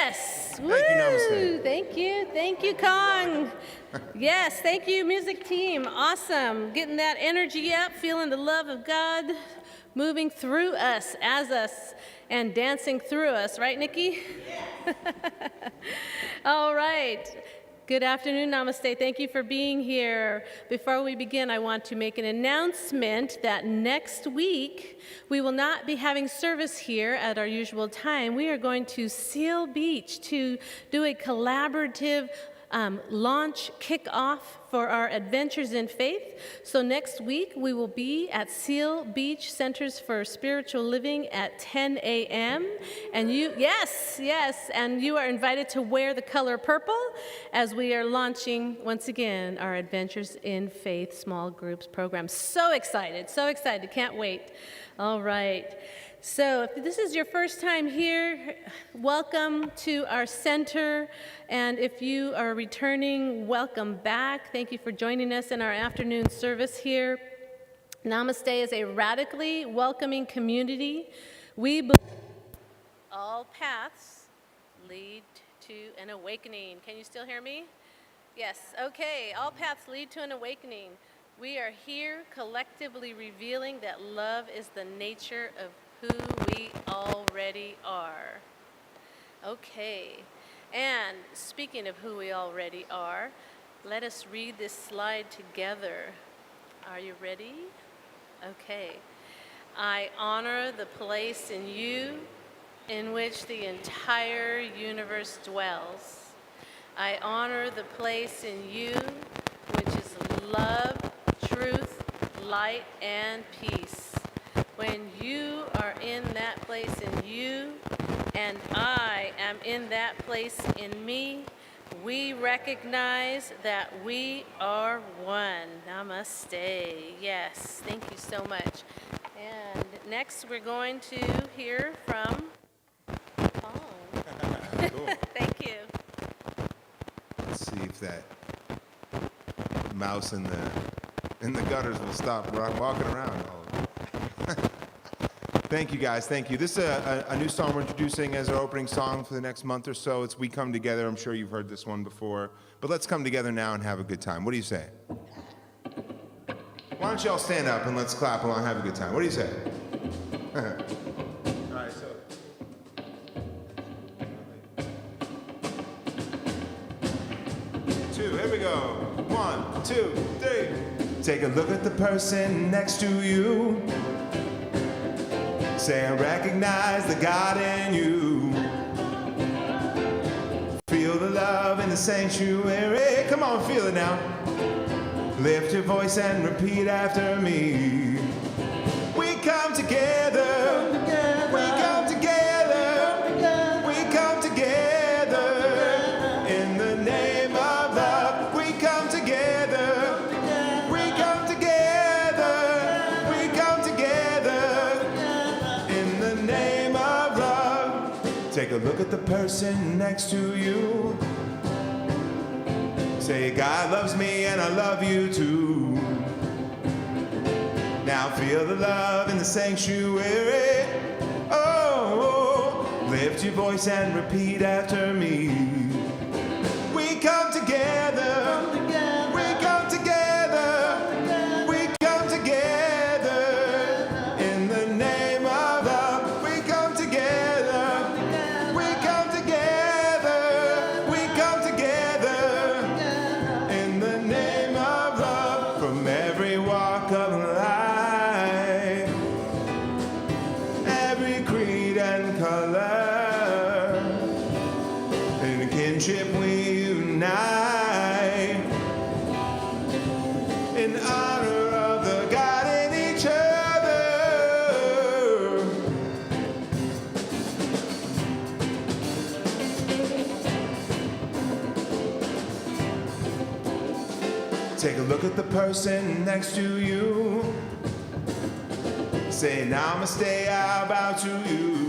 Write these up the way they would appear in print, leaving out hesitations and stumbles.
Yes. Thank you, Namasté. Thank you, Kong. Yes, thank you, music team. Awesome. Getting that energy up, feeling the love of God moving through us, as us, and dancing through us. Right, Nikki? Yeah. All right. Good afternoon, Namaste. Thank you for being here. Before we begin, I want to make an announcement that next week we will not be having service here at our usual time. We are going to Seal Beach to do a collaborative launch kickoff for our Adventures in Faith. So next week we will be at Seal Beach Centers for Spiritual Living at 10 a.m. And yes, and you are invited to wear the color purple as we are launching once again our Adventures in Faith small groups program. So excited, can't wait. All right. So if this is your first time here, welcome to our center. And if you are returning, welcome back. Thank you for joining us in our afternoon service here. Namaste is a radically welcoming community. We believe all paths lead to an awakening. Can you still hear me? Yes, okay. All paths lead to an awakening. We are here collectively revealing that love is the nature of who we already are. Okay, and speaking of who we already are, let us read this slide together. Are you ready? Okay. I honor the place in you in which the entire universe dwells. I honor the place in you which is love, truth, light, and peace. When you are in that place in you, and I am in that place in me, we recognize that we are one. Namaste. Yes, thank you so much. And next we're going to hear from Paul. Cool. Thank you. Let's see if that mouse in the gutters will stop walking around. Thank you, guys. Thank you. This is a new song we're introducing as our opening song for the next month or so. It's We Come Together. I'm sure you've heard this one before. But let's come together now and have a good time. What do you say? Why don't you all stand up and let's clap along and have a good time? What do you say? All right, so. Here we go. 1, 2, 3. Take a look at the person next to you. Say, I recognize the God in you. Feel the love in the sanctuary. Come on, feel it now. Lift your voice and repeat after me. We come together. We come together. We come together. In the name of love. We come together. We come together. We come together. In the name of love. Take a look at the person next to you. Say, God loves me and I love you too. Now feel the love in the sanctuary. Oh, lift your voice and repeat after me. We come together. We come together. We come together. In the name of love. We come together. We come together. We come together. In the name of love. From every walk of life, every creed and color, in kinship we unite, in honor of the God in each other. Take a look at the person next to you. Say, Namaste, I bow to you.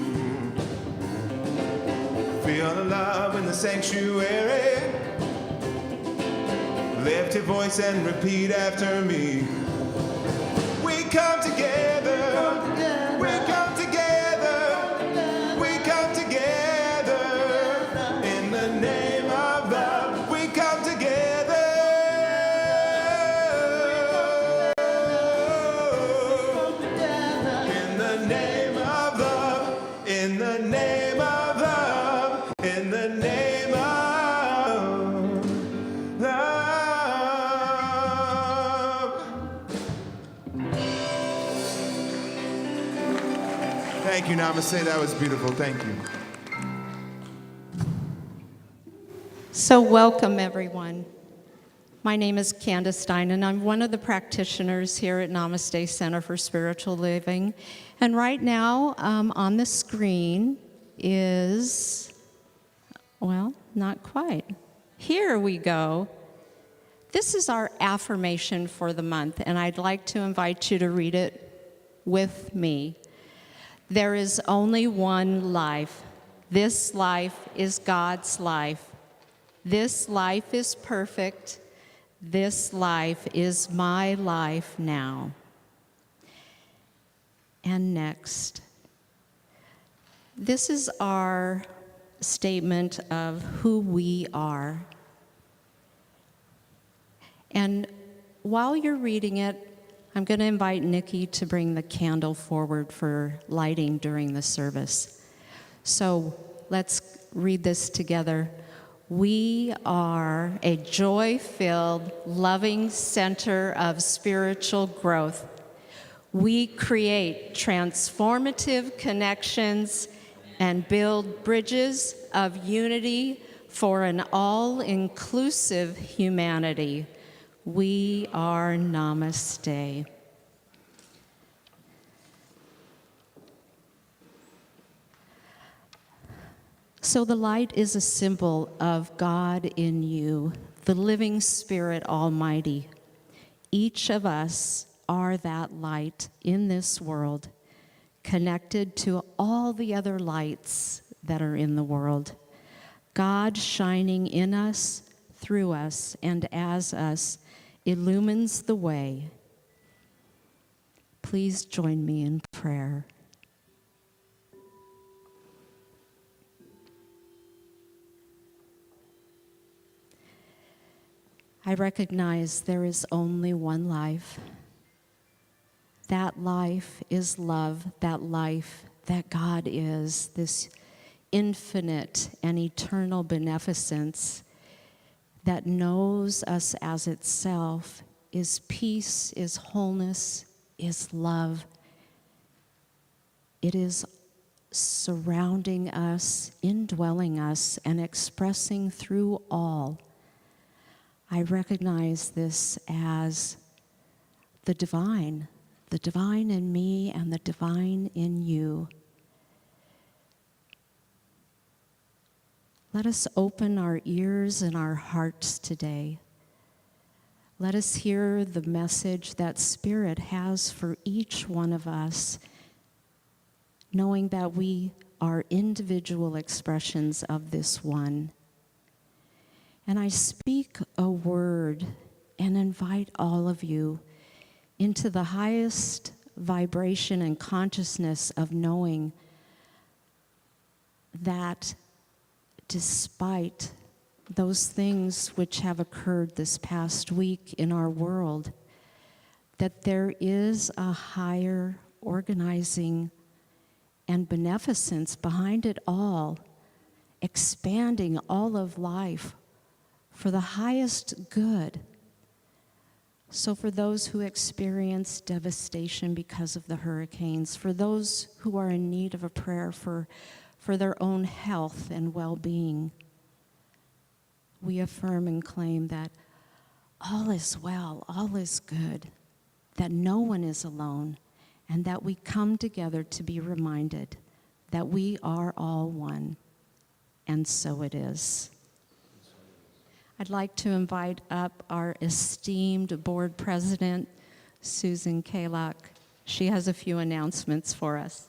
Feel the love in the sanctuary. Lift your voice and repeat after me. We come together. We come together. We come together. you, Namaste. That was beautiful. Thank you. So welcome, everyone. My name is Candace Stein, and I'm one of the practitioners here at Namasté Center for Spiritual Living. And right now, on the screen is, well, not quite. Here we go. This is our affirmation for the month, and I'd like to invite you to read it with me. There is only one life. This life is God's life. This life is perfect. This life is my life now. And next, this is our statement of who we are. And while you're reading it, I'm going to invite Nikki to bring the candle forward for lighting during the service. So let's read this together. We are a joy-filled, loving center of spiritual growth. We create transformative connections and build bridges of unity for an all-inclusive humanity. We are Namaste. So the light is a symbol of God in you, the living Spirit Almighty. Each of us are that light in this world, connected to all the other lights that are in the world. God shining in us, through us, and as us illumines the way. Please join me in prayer. I recognize there is only one life. That life is love, that life that God is, this infinite and eternal beneficence that knows us as itself, is peace, is wholeness, is love. It is surrounding us, indwelling us, and expressing through all. I recognize this as the divine in me and the divine in you. Let us open our ears and our hearts today. Let us hear the message that Spirit has for each one of us, knowing that we are individual expressions of this one. And I speak a word and invite all of you into the highest vibration and consciousness of knowing that despite those things which have occurred this past week in our world, that there is a higher organizing and beneficence behind it all, expanding all of life for the highest good. So for those who experience devastation because of the hurricanes, for those who are in need of a prayer for their own health and well-being, we affirm and claim that all is well, all is good, that no one is alone, and that we come together to be reminded that we are all one, and so it is. I'd like to invite up our esteemed board president, Susan Kaylock. She has a few announcements for us.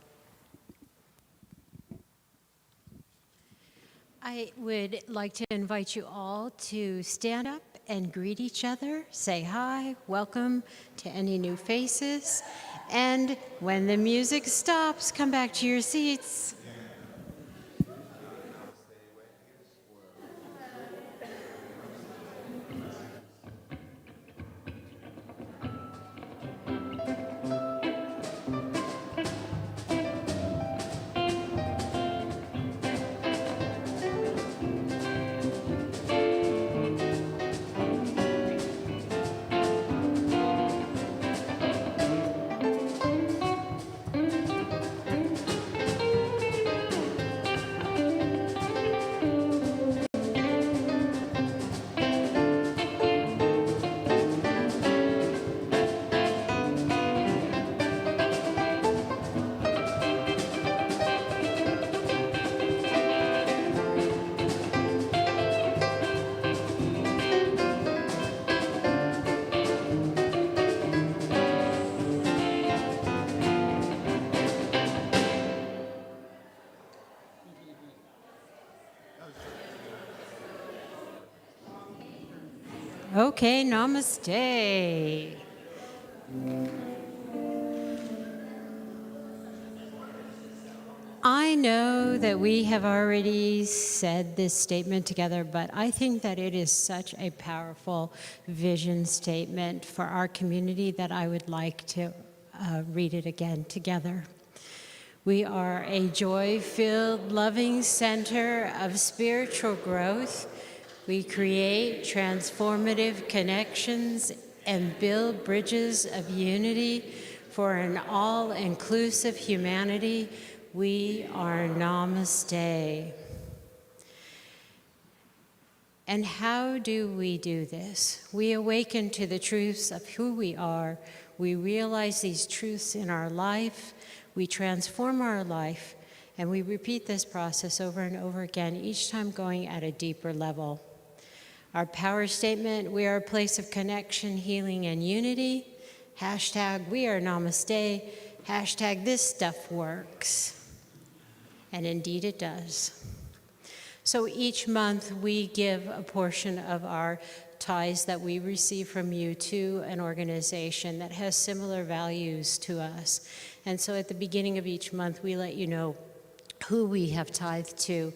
I would like to invite you all to stand up and greet each other, say hi, welcome to any new faces, and when the music stops, come back to your seats. Okay, namaste. I know that we have already said this statement together, but I think that it is such a powerful vision statement for our community that I would like to read it again together. We are a joy-filled, loving center of spiritual growth. We create transformative connections and build bridges of unity for an all-inclusive humanity. We are Namasté. And how do we do this? We awaken to the truths of who we are. We realize these truths in our life. We transform our life, and we repeat this process over and over again, each time going at a deeper level. Our power statement: we are a place of connection, healing, and unity. Hashtag we are Namaste. Hashtag this stuff works. And indeed it does. So each month we give a portion of our tithes that we receive from you to an organization that has similar values to us. And so at the beginning of each month, we let you know who we have tithed to.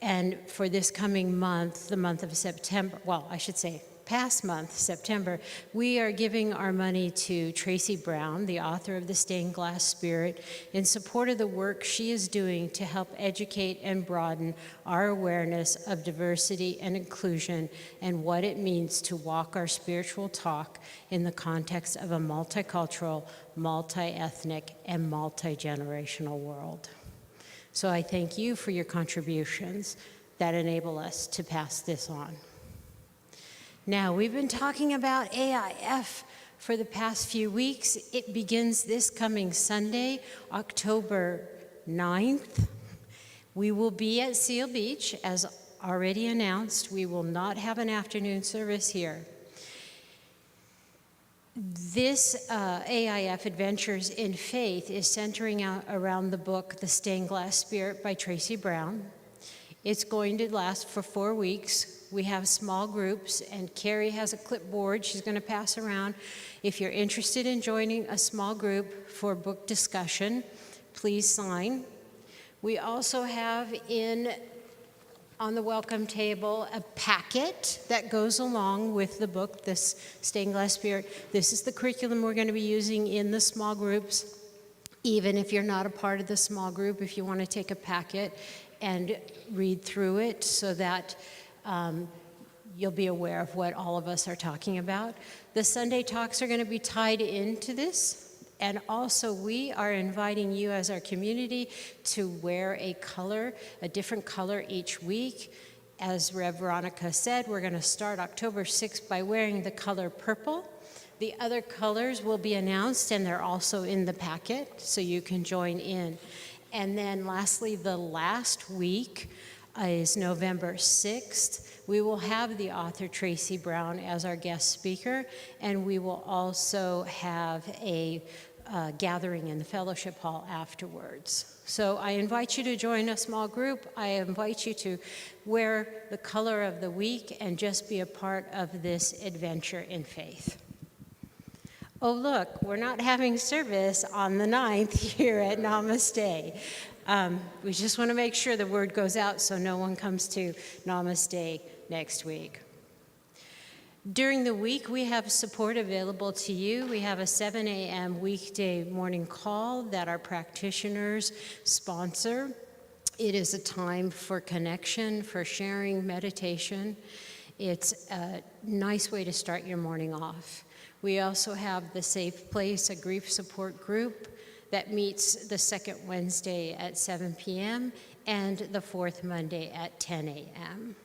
And for this coming month, the month of September, well, I should say past month, September, we are giving our money to Tracy Brown, the author of The Stained Glass Spirit, in support of the work she is doing to help educate and broaden our awareness of diversity and inclusion and what it means to walk our spiritual talk in the context of a multicultural, multi-ethnic, and multi-generational world. So I thank you for your contributions that enable us to pass this on. Now, we've been talking about AIF for the past few weeks. It begins this coming Sunday, October 9th. We will be at Seal Beach, as already announced. We will not have an afternoon service here. This AIF Adventures in Faith is centering out around the book The Stained Glass Spirit by Tracy Brown. It's going to last for 4 weeks. We have small groups, and Carrie has a clipboard she's going to pass around. If you're interested in joining a small group for book discussion, please sign. We also have on the welcome table a packet that goes along with the book, this Stained Glass Spirit. This is the curriculum we're going to be using in the small groups. Even if you're not a part of the small group, if you want to take a packet and read through it so that you'll be aware of what all of us are talking about. The Sunday talks are going to be tied into this. And also, we are inviting you as our community to wear a different color each week. As Rev Veronica said, we're going to start October 6th by wearing the color purple. The other colors will be announced, and they're also in the packet, so you can join in. And then lastly, the last week is November 6th. We will have the author Tracy Brown as our guest speaker, and we will also have a gathering in the fellowship hall afterwards. So I invite you to join a small group. I invite you to wear the color of the week and just be a part of this adventure in faith. Oh, look, we're not having service on the 9th here at Namasté. We just want to make sure the word goes out so no one comes to Namasté next week. During the week, we have support available to you. We have a 7 a.m. weekday morning call that our practitioners sponsor. It is a time for connection, for sharing, meditation. It's a nice way to start your morning off. We also have the Safe Place, a grief support group that meets the second Wednesday at 7 p.m. and the fourth Monday at 10 a.m.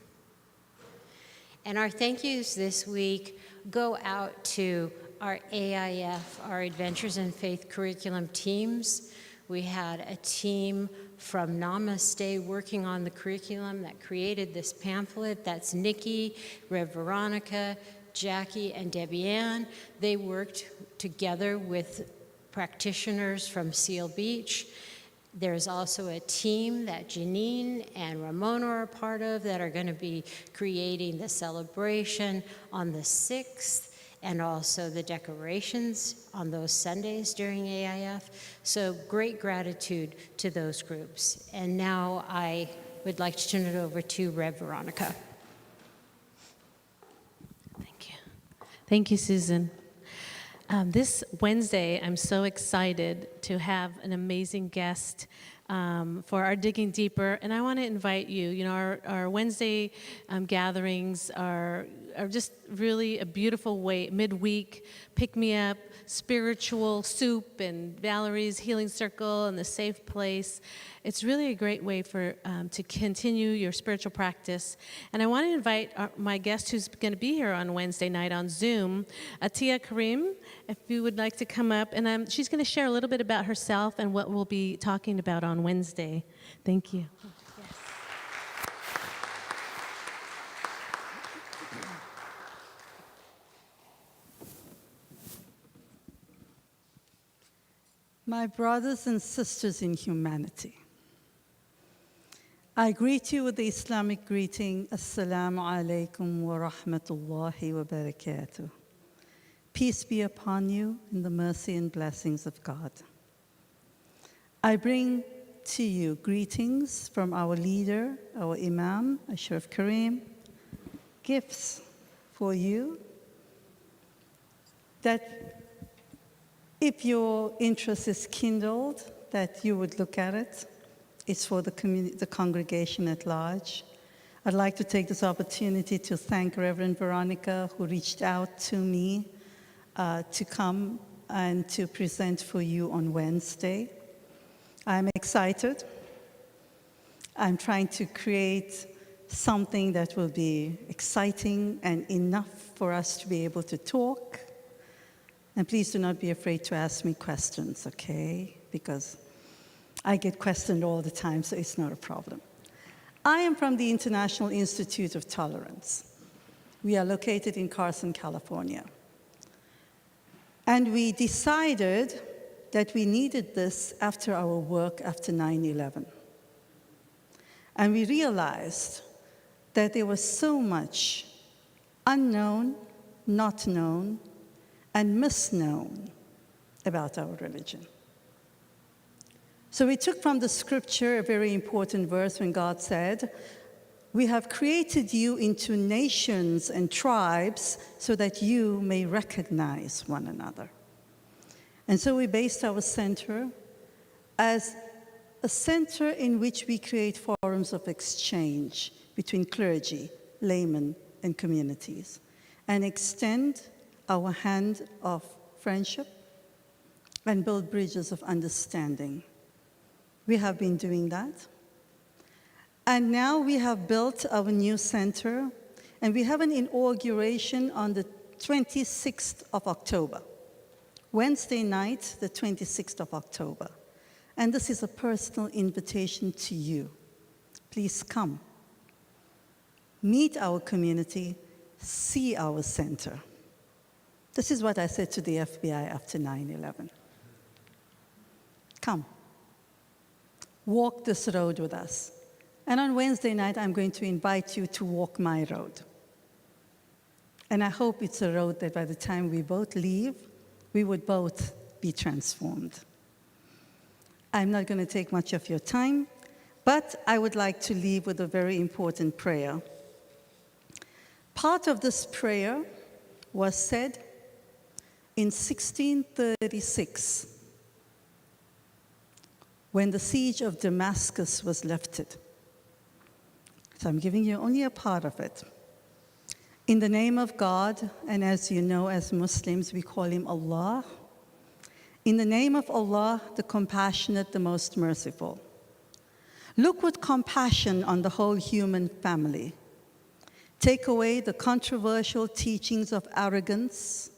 And our thank yous this week go out to our AIF, our Adventures in Faith curriculum teams. We had a team from Namasté working on the curriculum that created this pamphlet. That's Nikki, Rev Veronica, Jackie, and Debbie Ann. They worked together with practitioners from Seal Beach. There's also a team that Janine and Ramona are a part of that are going to be creating the celebration on the 6th and also the decorations on those Sundays during AIF. So great gratitude to those groups. And now I would like to turn it over to Rev Veronica. Thank you. Thank you, Susan. This Wednesday, I'm so excited to have an amazing guest for our Digging Deeper, and I want to invite you. You know, our Wednesday gatherings are just really a beautiful way, midweek, pick-me-up, spiritual soup, and Valerie's Healing Circle, and the Safe Place. It's really a great way for to continue your spiritual practice. And I want to invite my guest who's going to be here on Wednesday night on Zoom, Atia Karim, if you would like to come up. And she's going to share a little bit about herself and what we'll be talking about on Wednesday. Thank you. My brothers and sisters in humanity, I greet you with the Islamic greeting, Assalamu alaikum wa rahmatullahi wa barakatuh. Peace be upon you in the mercy and blessings of God. I bring to you greetings from our leader, our Imam, Ashraf Karim, gifts for you that if your interest is kindled, that you would look at it. It's for the community, the congregation at large. I'd like to take this opportunity to thank Reverend Veronica, who reached out to me to come and to present for you on Wednesday. I'm excited. I'm trying to create something that will be exciting and enough for us to be able to talk. And please do not be afraid to ask me questions, okay? Because I get questioned all the time, so it's not a problem. I am from the International Institute of Tolerance. We are located in Carson, California. And we decided that we needed this after our work after 9/11. And we realized that there was so much unknown, not known, and misknown about our religion. So we took from the scripture a very important verse when God said, "We have created you into nations and tribes so that you may recognize one another." And so we based our center as a center in which we create forums of exchange between clergy, laymen, and communities, and extend our hand of friendship and build bridges of understanding. We have been doing that. And now we have built our new center, and we have an inauguration on the 26th of October, Wednesday night, the 26th of October. And this is a personal invitation to you. Please come. Meet our community, see our center. This is what I said to the FBI after 9/11. Come. Walk this road with us. And on Wednesday night, I'm going to invite you to walk my road. And I hope it's a road that by the time we both leave, we would both be transformed. I'm not going to take much of your time, but I would like to leave with a very important prayer. Part of this prayer was said in 1636, when the siege of Damascus was lifted. So I'm giving you only a part of it. In the name of God, and as you know, as Muslims, we call him Allah. In the name of Allah, the compassionate, the most merciful. Look with compassion on the whole human family. Take away the controversial teachings of arrogance,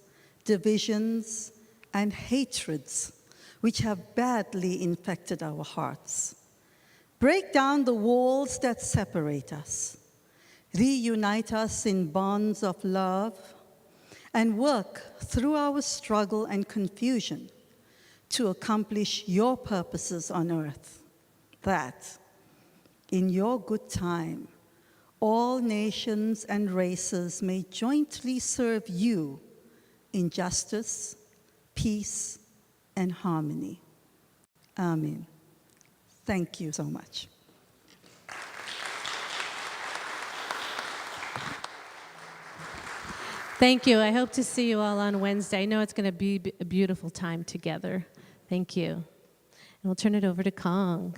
divisions, and hatreds, which have badly infected our hearts. Break down the walls that separate us. Reunite us in bonds of love, and work through our struggle and confusion to accomplish your purposes on earth. that in your good time, all nations and races may jointly serve you in justice, peace, and harmony. Amen. Thank you so much. Thank you. I hope to see you all on Wednesday. I know it's going to be a beautiful time together. Thank you. And we'll turn it over to Kong.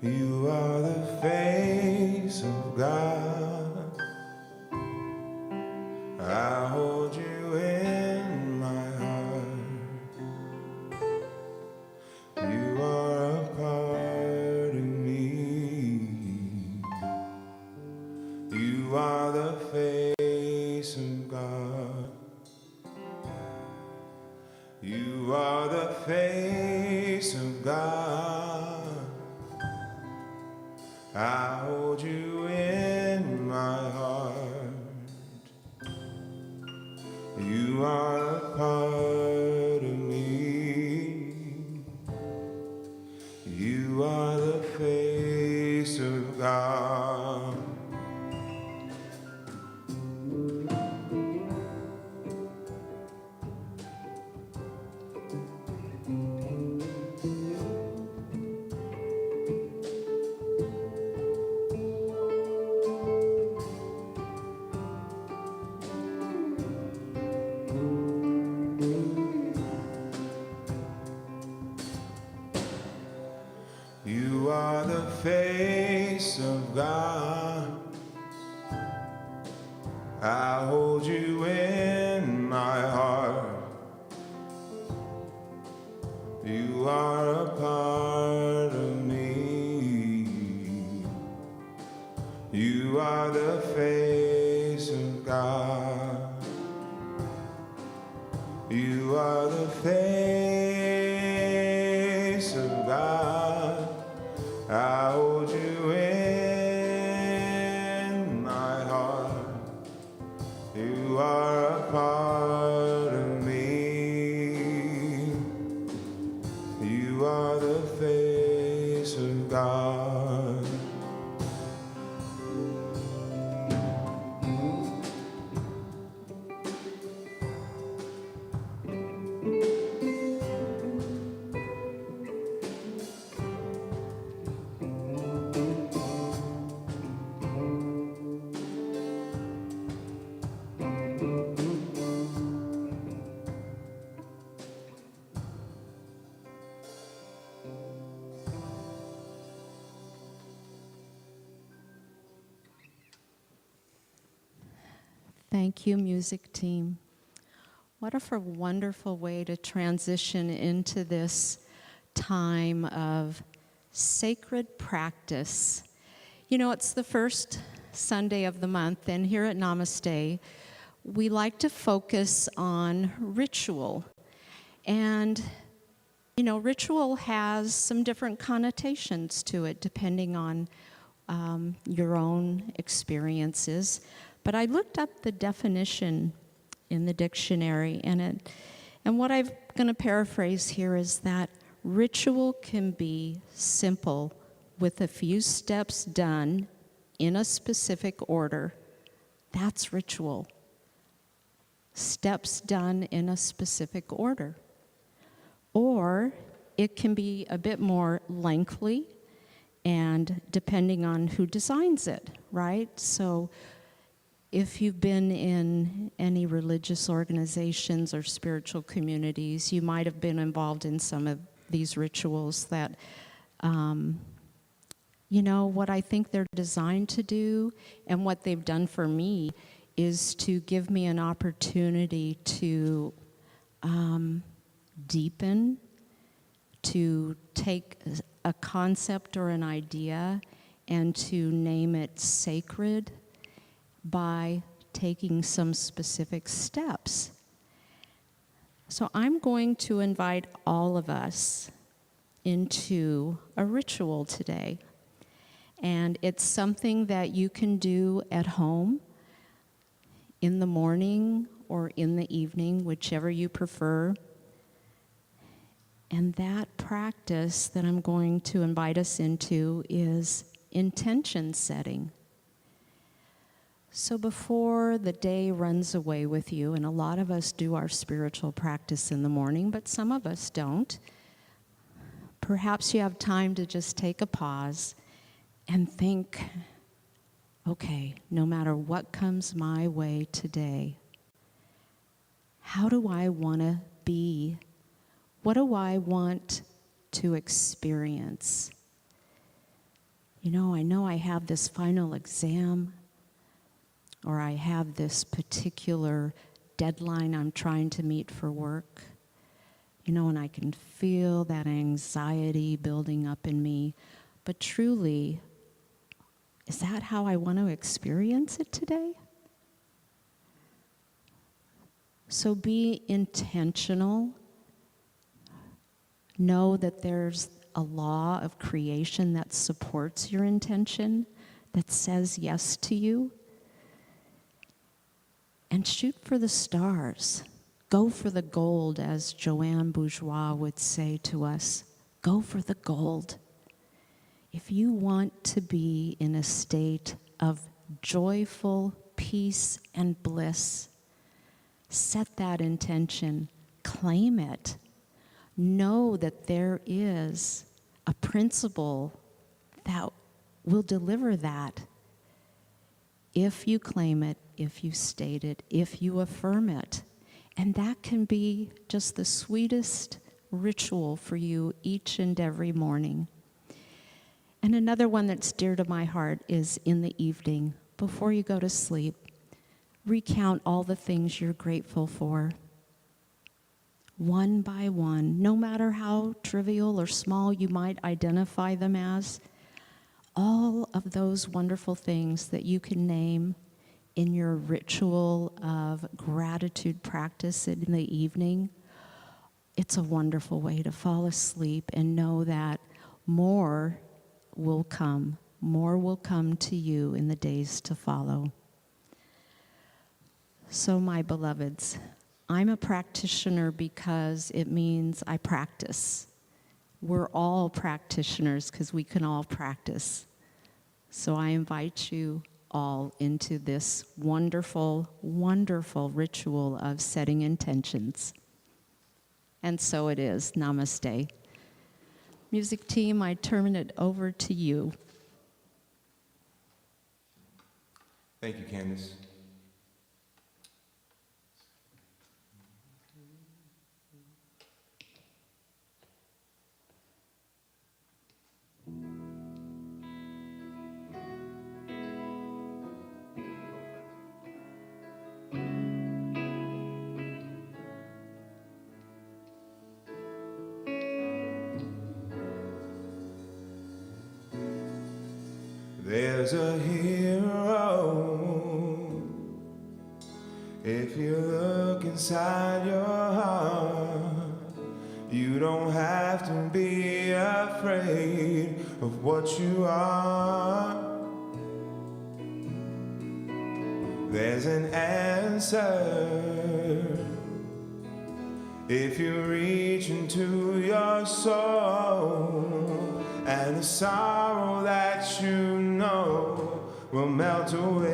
You are the face of God. I hold you in my heart. You are a part of me. You are the face of God. You are the face of God. I hold you in my heart. You are a part of me. You are the face of God. You are the face of God. I hold you in my heart. You are a part of me. You are the face of God. You are the face of God. I hold you in my heart. You are a part of me. You are the face of God. Thank you, music team. What a wonderful way to transition into this time of sacred practice. You know, it's the first Sunday of the month, and here at Namasté, we like to focus on ritual. And, you know, ritual has some different connotations to it, depending on your own experiences. But I looked up the definition in the dictionary, and what I'm going to paraphrase here is that ritual can be simple with a few steps done in a specific order. That's ritual. Steps done in a specific order. Or it can be a bit more lengthy, and depending on who designs it, right? So if you've been in any religious organizations or spiritual communities, you might have been involved in some of these rituals that, you know, what I think they're designed to do and what they've done for me is to give me an opportunity to deepen, to take a concept or an idea and to name it sacred by taking some specific steps. So I'm going to invite all of us into a ritual today. And it's something that you can do at home in the morning or in the evening, whichever you prefer. And that practice that I'm going to invite us into is intention setting. So before the day runs away with you, and a lot of us do our spiritual practice in the morning, but some of us don't, perhaps you have time to just take a pause and think, okay, no matter what comes my way today, how do I want to be? What do I want to experience? I know I have this final exam, or I have this particular deadline I'm trying to meet for work, and I can feel that anxiety building up in me. But truly, is that how I want to experience it today? So be intentional. Know that there's a law of creation that supports your intention, that says yes to you. And shoot for the stars. Go for the gold, as Joanne Bourgeois would say to us. Go for the gold. If you want to be in a state of joyful peace and bliss, set that intention, claim it. Know that there is a principle that will deliver that if you claim it, if you state it, if you affirm it. And that can be just the sweetest ritual for you each and every morning. And another one that's dear to my heart is in the evening, before you go to sleep, recount all the things you're grateful for. One by one, no matter how trivial or small you might identify them as, all of those wonderful things that you can name in your ritual of gratitude practice in the evening. It's a wonderful way to fall asleep and know that more will come to you in the days to follow. So, my beloveds, I'm a practitioner because it means I practice. We're all practitioners because we can all practice. So I invite you all into this wonderful, wonderful ritual of setting intentions. And so it is. Namaste. Music team, I turn it over to you. Thank you, Candace. There's a hero if you look inside your heart. You don't have to be afraid of what you are. There's an answer if you reach into your soul, and the sorrow that you know will melt away.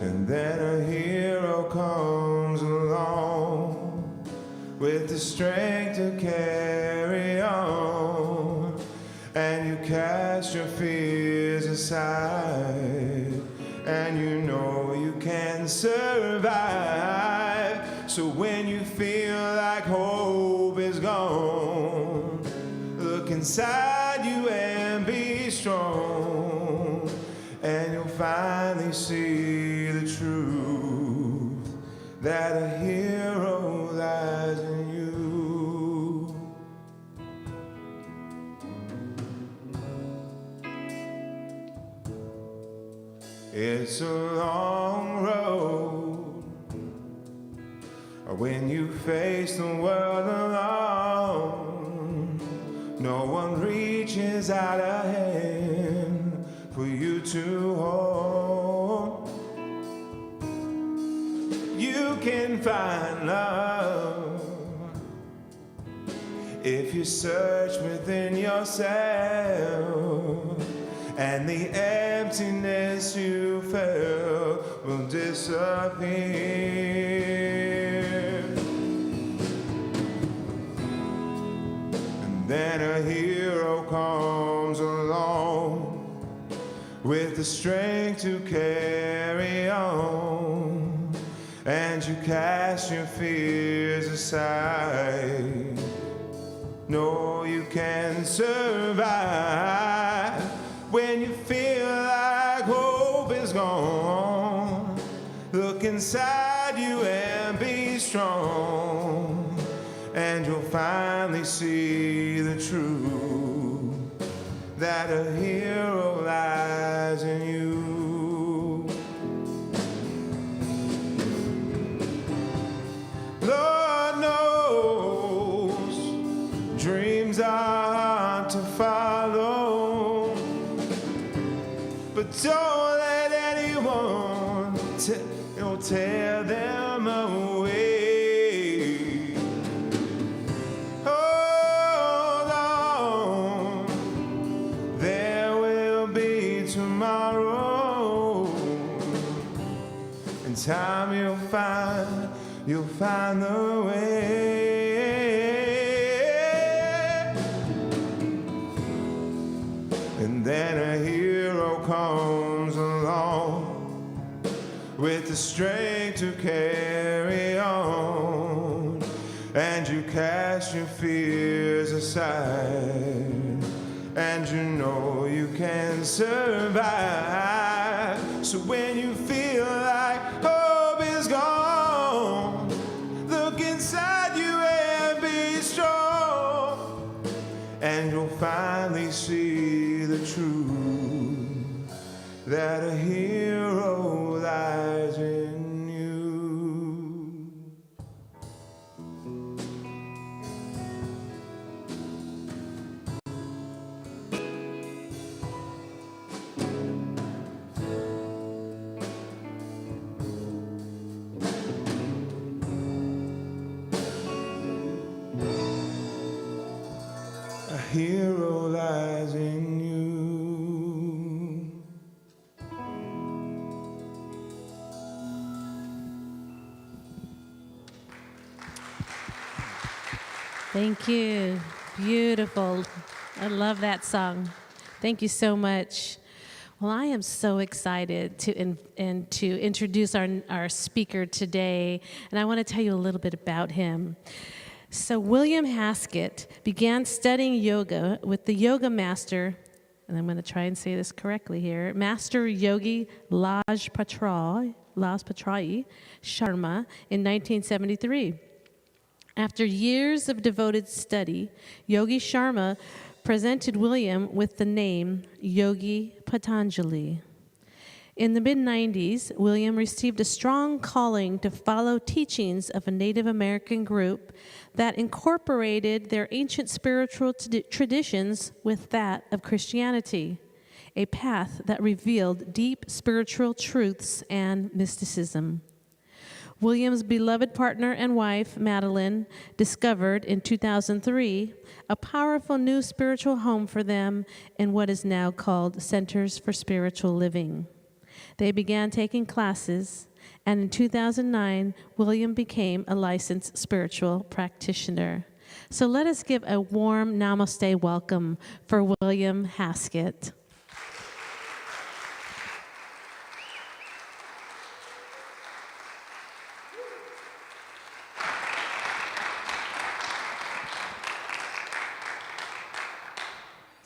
And then a hero comes along with the strength to carry on, and you cast your fears aside, and you know you can survive. So when you feel like hope is gone, look inside you and be strong, and you'll finally see the truth that a hero lies in you. It's a long road when you face the world alone. No one reaches out a hand for you to hold. You can find love if you search within yourself, and the emptiness you felt will disappear. And then a hero comes along with the strength to carry on, and you cast your fears aside. No, you can survive when you feel like hope is gone. Look inside you and be strong, and you'll finally see the truth, that a hero lies in you. Lord knows dreams are hard to follow, but don't let anyone tear them away. Hold on, there will be tomorrow. In time you'll find the way. And then a hero comes along with the strength to carry on, and you cast your fears aside, and you know you can survive. So when you feel like hope is gone, look inside you and be strong, and you'll finally see the truth, that a hero lies in you. A hero lies in you. Thank you. Beautiful. I love that song. Thank you so much. Well, I am so excited to introduce our speaker today, and I want to tell you a little bit about him. So William Haskett began studying yoga with the yoga master, and I'm going to try and say this correctly here, Master Yogi Lajpatrai Sharma in 1973. After years of devoted study, Yogi Sharma presented William with the name Yogi Patanjali. In the mid-90s, William received a strong calling to follow teachings of a Native American group that incorporated their ancient spiritual traditions with that of Christianity, a path that revealed deep spiritual truths and mysticism. William's beloved partner and wife, Madeline, discovered in 2003 a powerful new spiritual home for them in what is now called Centers for Spiritual Living. They began taking classes, and in 2009, William became a licensed spiritual practitioner. So let us give a warm Namasté welcome for William Haskett.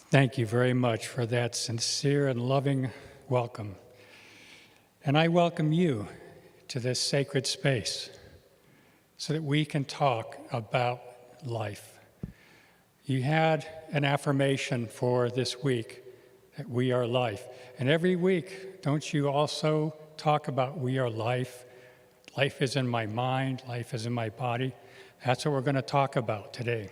Thank you very much for that sincere and loving welcome. And I welcome you to this sacred space so that we can talk about life. You had an affirmation for this week that we are life. And every week, don't you also talk about we are life? Life is in my mind, life is in my body. That's what we're going to talk about today.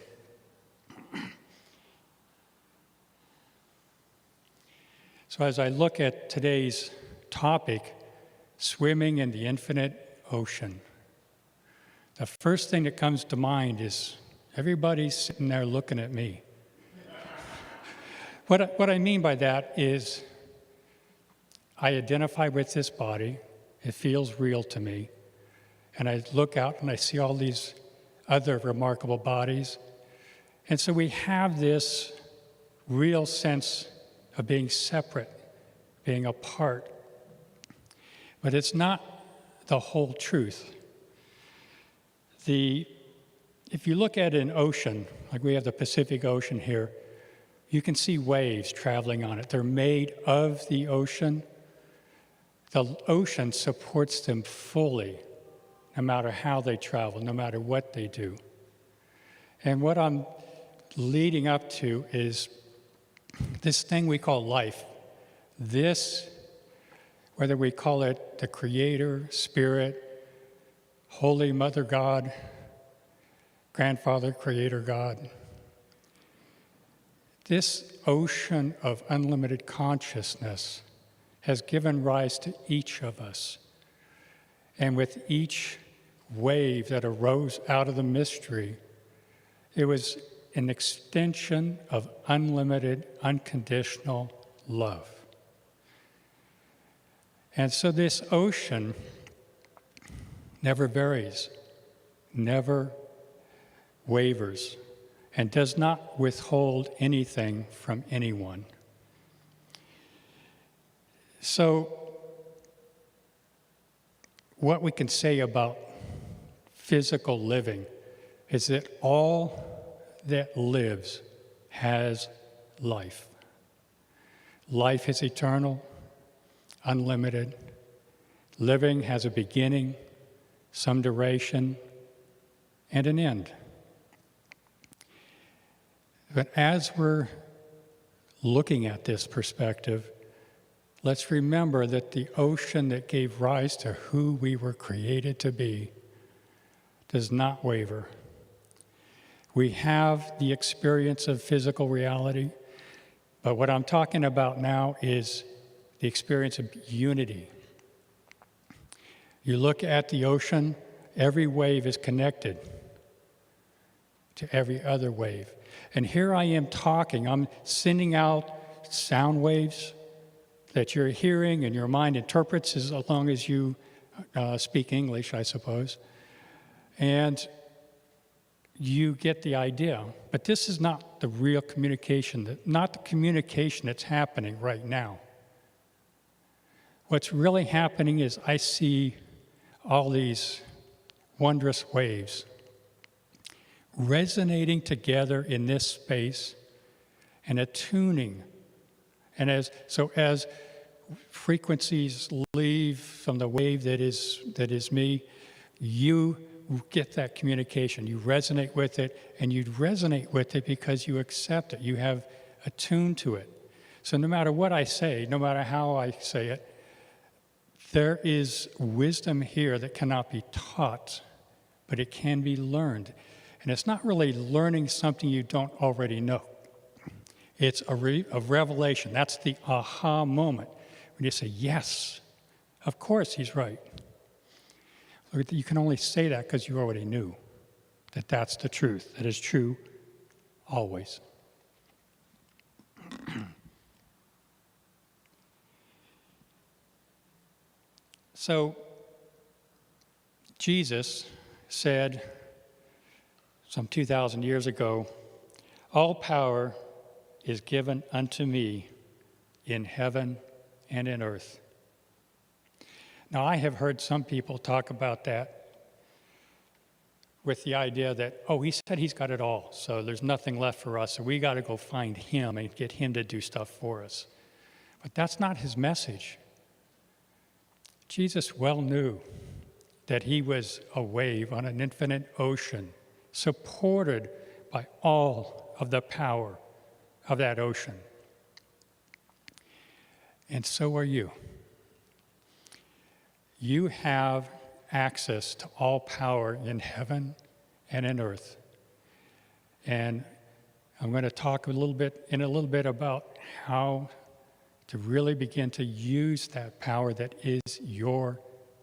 So as I look at today's topic, swimming in the infinite ocean, the first thing that comes to mind is everybody's sitting there looking at me. What I mean by that is I identify with this body. It feels real to me. And I look out and I see all these other remarkable bodies. And so we have this real sense of being separate, being apart. But it's not the whole truth. If you look at an ocean, like we have the Pacific Ocean here, you can see waves traveling on it. They're made of the ocean. The ocean supports them fully, no matter how they travel, no matter what they do. And what I'm leading up to is this thing we call life. This, whether we call it the Creator, Spirit, Holy Mother God, Grandfather, Creator God, this ocean of unlimited consciousness has given rise to each of us. And with each wave that arose out of the mystery, it was an extension of unlimited, unconditional love. And so this ocean never varies, never wavers, and does not withhold anything from anyone. So, what we can say about physical living is that all that lives has life. Life is eternal, unlimited. Living has a beginning, some duration, and an end. But as we're looking at this perspective, let's remember that the ocean that gave rise to who we were created to be does not waver. We have the experience of physical reality, but what I'm talking about now is the experience of unity. You look at the ocean, every wave is connected to every other wave. And here I am talking, I'm sending out sound waves that you're hearing and your mind interprets as long as you speak English, I suppose. And you get the idea. But this is not the real communication, not the communication that's happening right now. What's really happening is I see all these wondrous waves resonating together in this space and attuning. And as frequencies leave from the wave that is me, you get that communication. You resonate with it, and you resonate with it because you accept it. You have attuned to it. So no matter what I say, no matter how I say it, there is wisdom here that cannot be taught, but it can be learned. And it's not really learning something you don't already know. It's a revelation. That's the aha moment. When you say, yes, of course he's right. You can only say that because you already knew that that's the truth. That is true always. So, Jesus said some 2,000 years ago, all power is given unto me in heaven and in earth. Now, I have heard some people talk about that with the idea that, oh, he said he's got it all, so there's nothing left for us, so we got to go find him and get him to do stuff for us. But that's not his message. Jesus well knew that he was a wave on an infinite ocean, supported by all of the power of that ocean. And so are you. You have access to all power in heaven and in earth. And I'm going to talk in a little bit about how to really begin to use that power that is your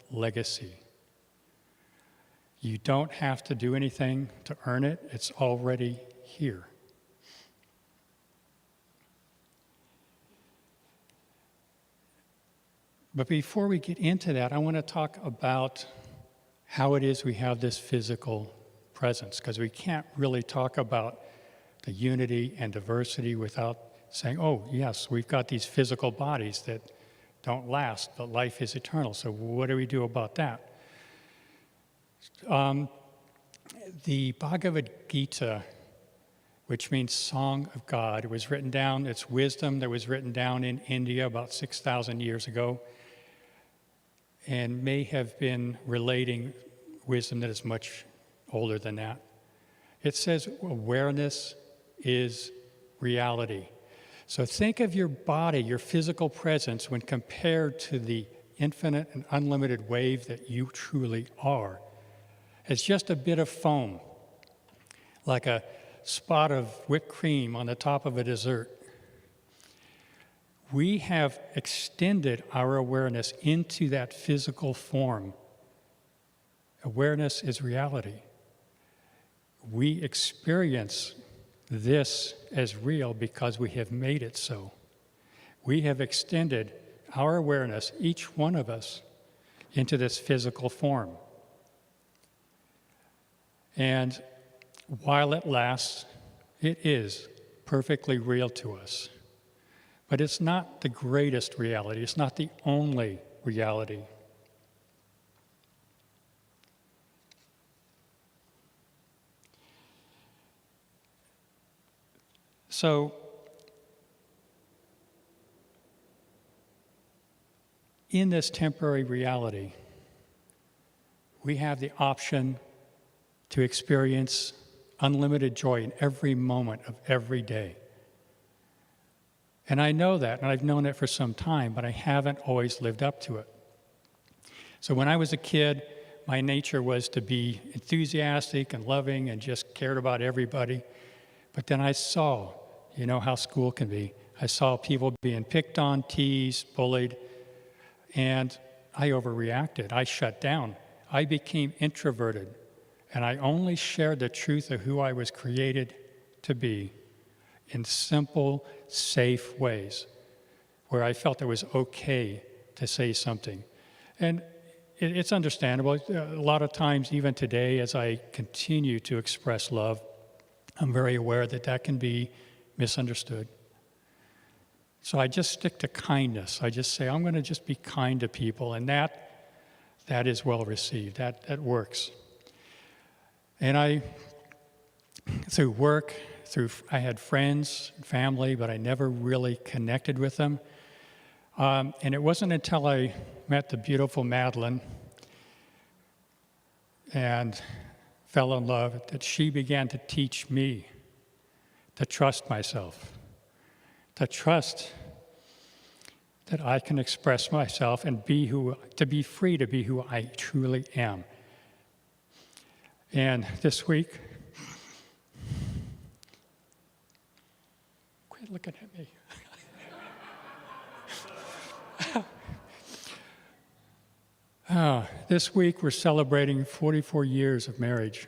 legacy. You don't have to do anything to earn it. It's already here. But before we get into that, I want to talk about how it is we have this physical presence, because we can't really talk about the unity and diversity without saying, oh, yes, we've got these physical bodies that don't last, but life is eternal. So what do we do about that? The Bhagavad-Gita, which means Song of God, it was written down, it's wisdom that was written down in India about 6,000 years ago, and may have been relating wisdom that is much older than that. It says awareness is reality. So think of your body, your physical presence, when compared to the infinite and unlimited wave that you truly are, as just a bit of foam, like a spot of whipped cream on the top of a dessert. We have extended our awareness into that physical form. Awareness is reality. We experience this as real because we have made it so. We have extended our awareness, each one of us, into this physical form. And while it lasts, it is perfectly real to us. But it's not the greatest reality. It's not the only reality. So, in this temporary reality, we have the option to experience unlimited joy in every moment of every day. And I know that, and I've known it for some time, but I haven't always lived up to it. So when I was a kid, my nature was to be enthusiastic and loving and just cared about everybody. But then I saw, you know how school can be. I saw people being picked on, teased, bullied, and I overreacted. I shut down. I became introverted, and I only shared the truth of who I was created to be in simple, safe ways where I felt it was okay to say something. And it's understandable. A lot of times, even today, as I continue to express love, I'm very aware that that can be misunderstood. So I just stick to kindness. I just say, I'm going to just be kind to people, and that is well received. That works. And through work, I had friends, family, but I never really connected with them. And it wasn't until I met the beautiful Madeline and fell in love that she began to teach me to trust myself, to trust that I can express myself and to be free to be who I truly am. And this week, quit looking at me. This week we're celebrating 44 years of marriage.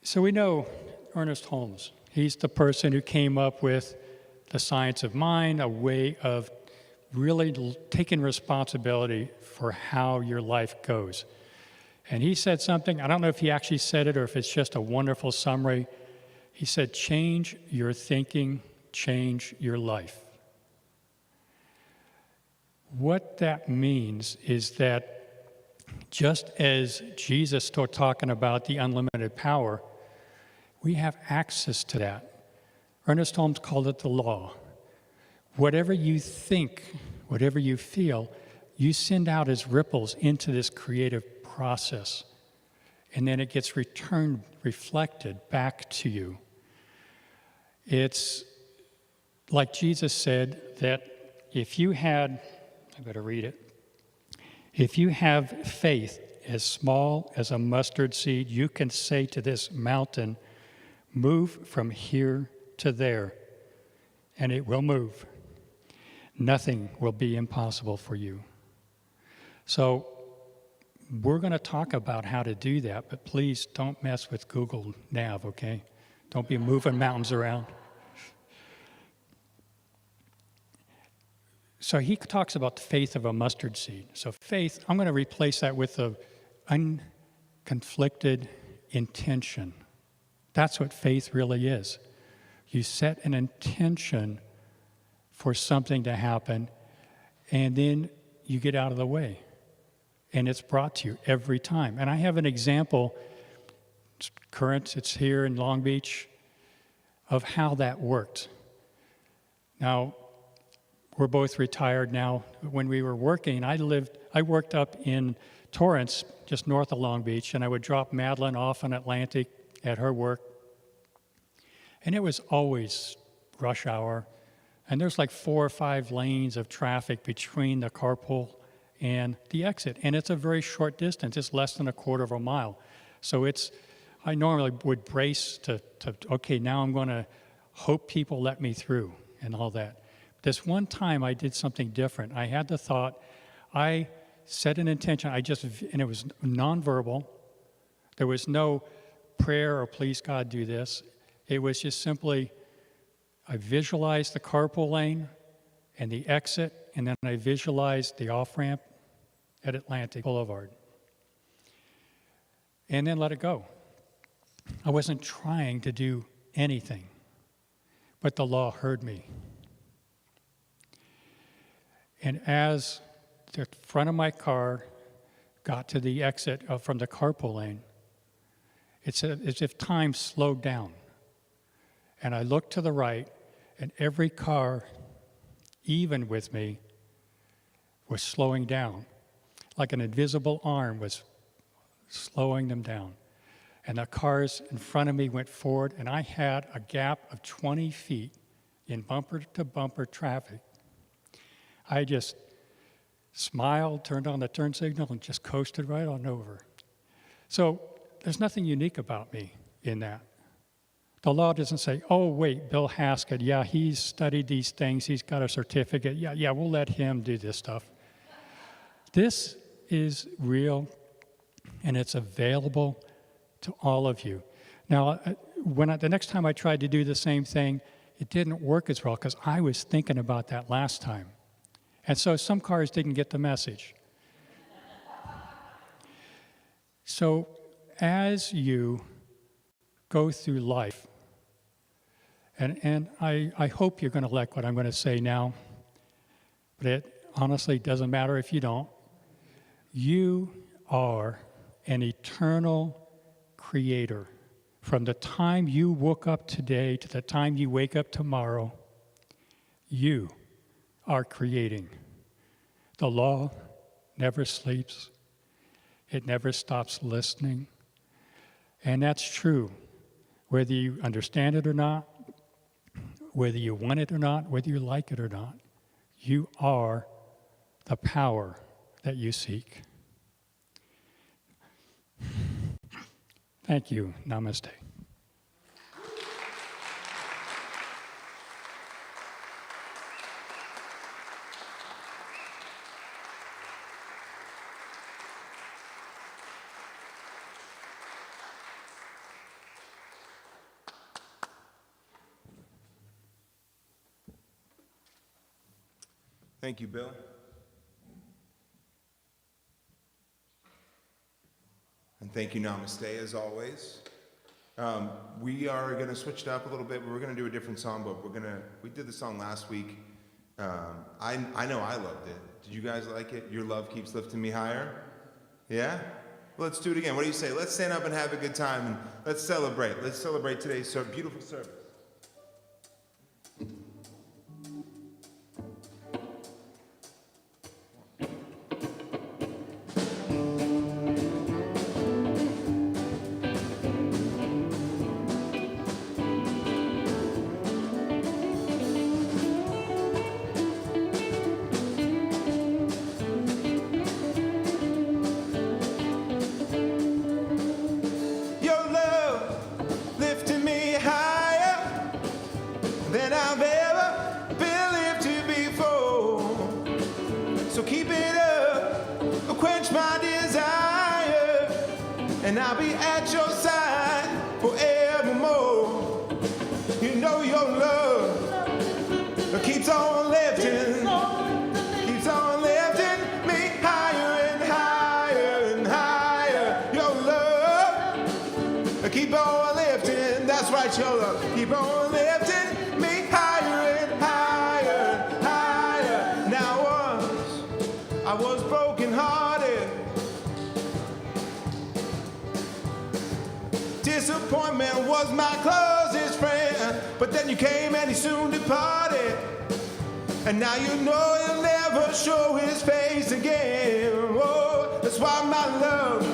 So we know Ernest Holmes. He's the person who came up with the science of mind, a way of really taking responsibility for how your life goes. And he said something, I don't know if he actually said it or if it's just a wonderful summary. He said, change your thinking, change your life. What that means is that just as Jesus started talking about the unlimited power, we have access to that. Ernest Holmes called it the law. Whatever you think whatever you feel, you send out as ripples into this creative process. And then it gets returned, reflected back to you. It's like Jesus said that if you had, I better read it. If you have faith as small as a mustard seed, you can say to this mountain, move from here to there, and it will move. Nothing will be impossible for you. So we're going to talk about how to do that, but please don't mess with Google Nav, okay? Don't be moving mountains around. So he talks about the faith of a mustard seed. So faith, I'm going to replace that with the unconflicted intention. That's what faith really is. You set an intention for something to happen, and then you get out of the way. And it's brought to you every time. And I have an example, it's current, it's here in Long Beach, of how that worked. Now, we're both retired now. When we were working, I worked up in Torrance, just north of Long Beach, and I would drop Madeline off on Atlantic at her work. And it was always rush hour. And there's like 4 or 5 lanes of traffic between the carpool and the exit. And it's a very short distance. It's less than a quarter of a mile. So I normally would brace to okay, now I'm going to hope people let me through and all that. This one time I did something different. I had the thought, I set an intention, and it was nonverbal. There was no prayer or please God do this. It was just simply, I visualized the carpool lane and the exit, and then I visualized the off-ramp at Atlantic Boulevard. And then let it go. I wasn't trying to do anything, but the law heard me. And as the front of my car got to the exit from the carpool lane, it's as if time slowed down. And I looked to the right, and every car, even with me, was slowing down. Like an invisible arm was slowing them down. And the cars in front of me went forward, and I had a gap of 20 feet in bumper-to-bumper traffic. I just smiled, turned on the turn signal, and just coasted right on over. So there's nothing unique about me in that. The law doesn't say, oh, wait, Bill Haskett, yeah, he's studied these things, he's got a certificate, yeah, we'll let him do this stuff. This is real, and it's available to all of you. Now, the next time I tried to do the same thing, it didn't work as well because I was thinking about that last time. And so some cars didn't get the message. So as you go through life, and I hope you're going to like what I'm going to say now, but it honestly doesn't matter if you don't. You are an eternal creator. From the time you woke up today to the time you wake up tomorrow, you are creating. The law never sleeps. It never stops listening. And that's true, whether you understand it or not, whether you want it or not, whether you like it or not. You are the power that you seek. Thank you. Namaste. Thank you, Bill. And thank you, Namasté, as always. We are going to switch it up a little bit. We're going to do a different song, but we did the song last week. I know I loved it. Did you guys like it? Your love keeps lifting me higher? Yeah? Well, let's do it again. What do you say? Let's stand up and have a good time, and let's celebrate. Let's celebrate today's beautiful service. and I'll be at your side forevermore. You know your love keeps on lifting me higher and higher and higher. Your love keep on lifting, that's right, your love keep on lifting me higher and higher and higher. Now I was broken hearted, disappointment was my closest friend, but then you came and he soon departed. And now you know he'll never show his face again. Oh, that's why my love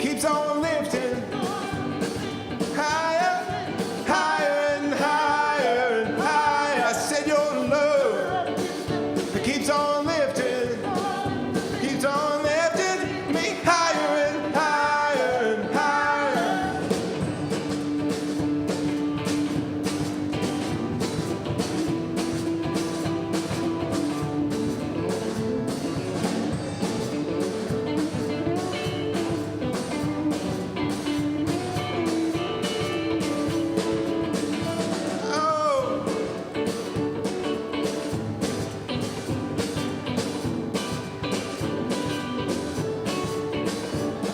keeps on lifting higher, higher and higher and higher. I said your love keeps on lifting me higher and higher and higher.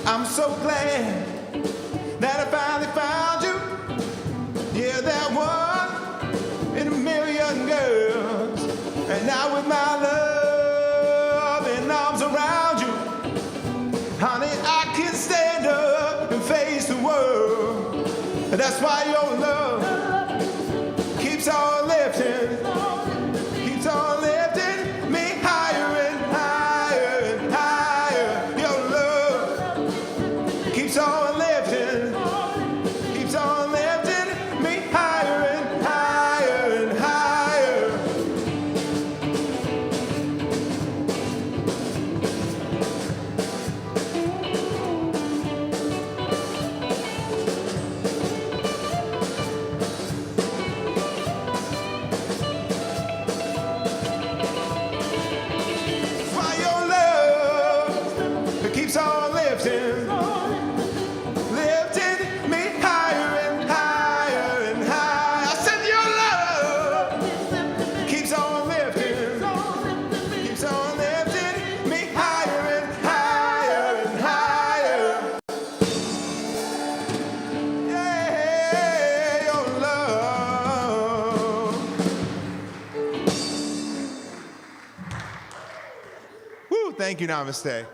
I'm so glad that I finally found you. Yeah, that one in a million girls. And now with my love and arms around you, honey, I can stand up and face the world. And that's why your love keeps on lifting me higher and higher and higher. Your love keeps on lifting me higher and higher and higher. That's why your love keeps on lifting me higher and higher and higher. I said your love keeps on lifting me higher and higher and higher. Yeah, your love. Woo, thank you, Namaste.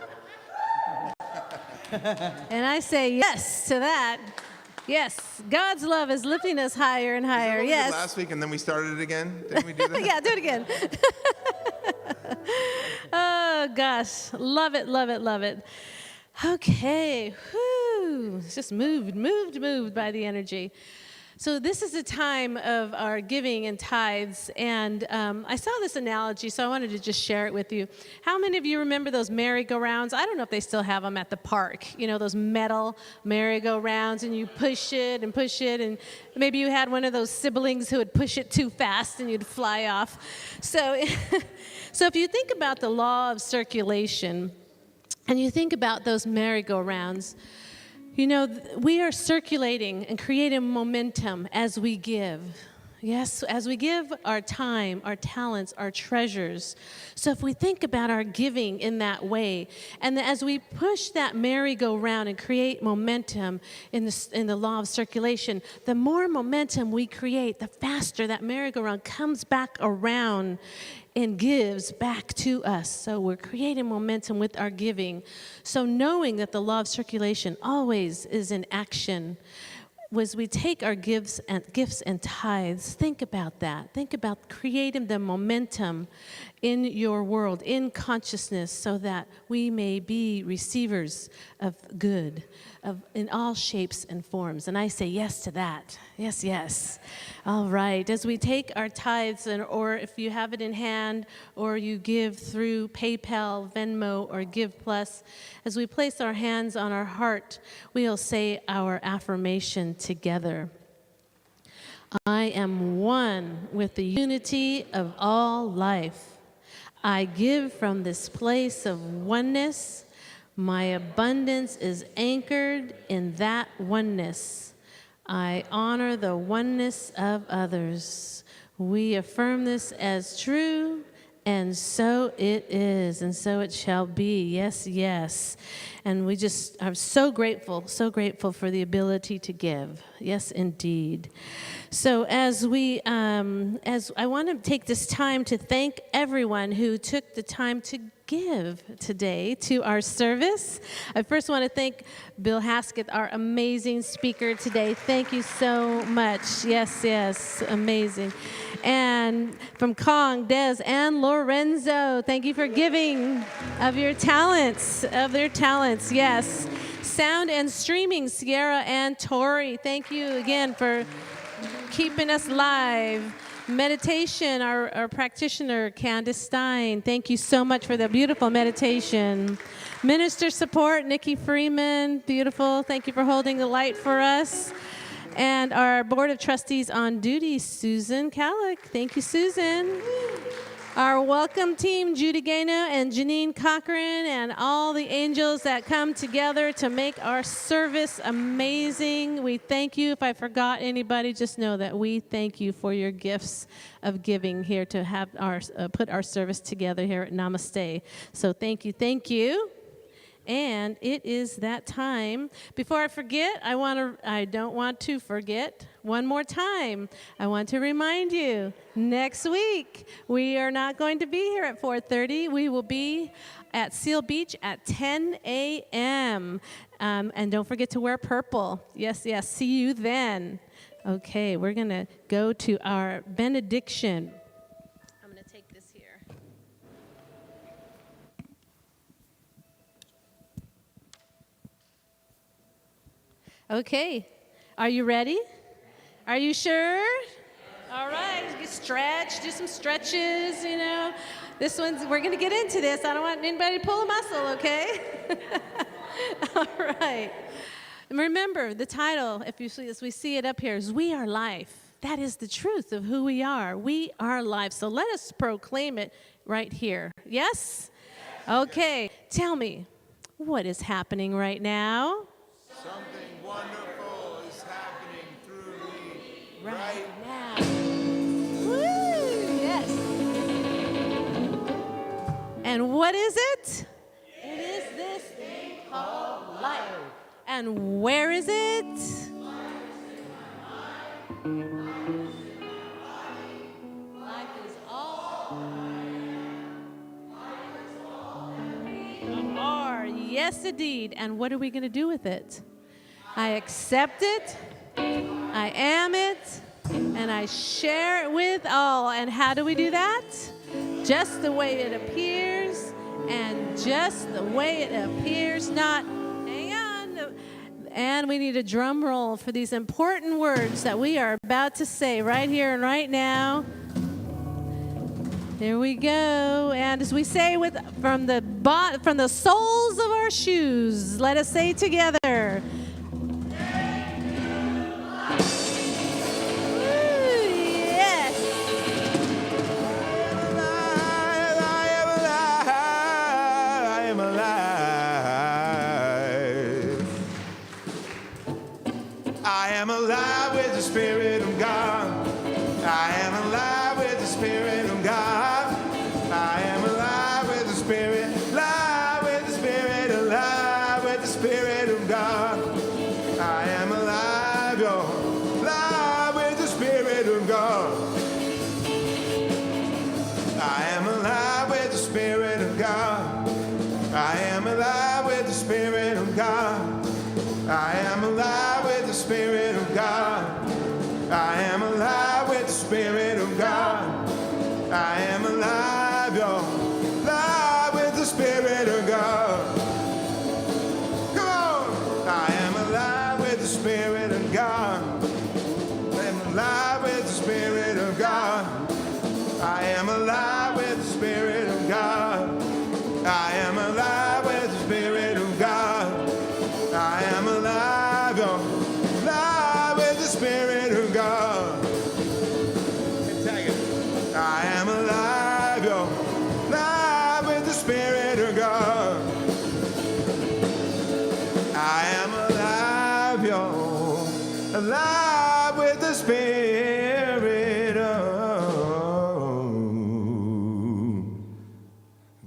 And I say yes to that. Yes, God's love is lifting us higher and higher. What we did Yes. last week, and then we started it again. Didn't we do that? Yeah, do it again. Oh, gosh. Love it, love it, love it. Okay. Whew. It's just moved by the energy. So this is a time of our giving and tithes, and I saw this analogy, so I wanted to just share it with you. How many of you remember those merry-go-rounds? I don't know if they still have them at the park. You know, those metal merry-go-rounds, and you push it, and maybe you had one of those siblings who would push it too fast, and you'd fly off. So, so if you think about the law of circulation, and you think about those merry-go-rounds, you know, we are circulating and creating momentum as we give. Yes, as we give our time, our talents, our treasures. So if we think about our giving in that way, and as we push that merry-go-round and create momentum in the law of circulation, the more momentum we create, the faster that merry-go-round comes back around and gives back to us. So we're creating momentum with our giving. So knowing that the law of circulation always is in action, as we take our gifts and tithes, think about that. Think about creating the momentum in your world, in consciousness, so that we may be receivers of good in all shapes and forms. And I say yes to that. Yes, yes. All right. As we take our tithes, or if you have it in hand, or you give through PayPal, Venmo, or Give Plus, as we place our hands on our heart, we'll say our affirmation together. I am one with the unity of all life. I give from this place of oneness. My abundance is anchored in that oneness. I honor the oneness of others. We affirm this as true, and so it is, and so it shall be. Yes, yes. And we just are so grateful for the ability to give. Yes, indeed. So as I want to take this time to thank everyone who took the time to give today to our service. I first want to thank Bill Haskett, our amazing speaker today. Thank you so much. Yes, yes, amazing. And from Kong, Des, and Lorenzo, thank you for giving of their talents, yes. Sound and streaming, Sierra and Tori, thank you again for keeping us live. Meditation, our practitioner, Candace Stein, thank you so much for the beautiful meditation. Minister support, Nikki Freeman, beautiful. Thank you for holding the light for us. And our board of trustees on duty, Susan Kaylock. Thank you, Susan. Our welcome team, Judy Gaino and Janine Cochran, and all the angels that come together to make our service amazing. We thank you. If I forgot anybody, just know that we thank you for your gifts of giving here to have put our service together here at Namasté. So thank you. And it is that time. Before I forget, I don't want to forget one more time. I want to remind you, next week, we are not going to be here at 4:30. We will be at Seal Beach at 10 a.m. And don't forget to wear purple. Yes, see you then. Okay, we're going to go to our benediction. I'm going to take this here. Okay, are you ready? Are you sure? All right, get stretched, do some stretches, we're going to get into this. I don't want anybody to pull a muscle, okay? All right. And remember, the title, as we see it up here, is We Are Life. That is the truth of who we are. We are life. So let us proclaim it right here. Yes? Okay, tell me, what is happening right now? Something wonderful is happening through me Right now. Woo, yes. And what is it? It is this thing called life. And where is it? Life is all we are. Yes, indeed. And what are we going to do with it? I accept it, I am it, and I share it with all. And how do we do that? Just the way it appears, and just the way it appears, not, hang on. And we need a drum roll for these important words that we are about to say right here and right now. There we go. And as we say from the soles of our shoes, let us say together. I am alive with the Spirit of God. I am alive with the Spirit of God. I am alive with the Spirit, alive with the Spirit, alive with the Spirit of God.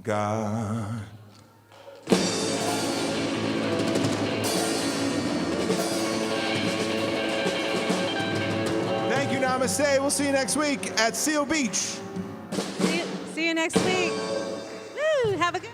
God. Thank you, Namaste. We'll see you next week at Seal Beach. See you next week. Woo, have a good.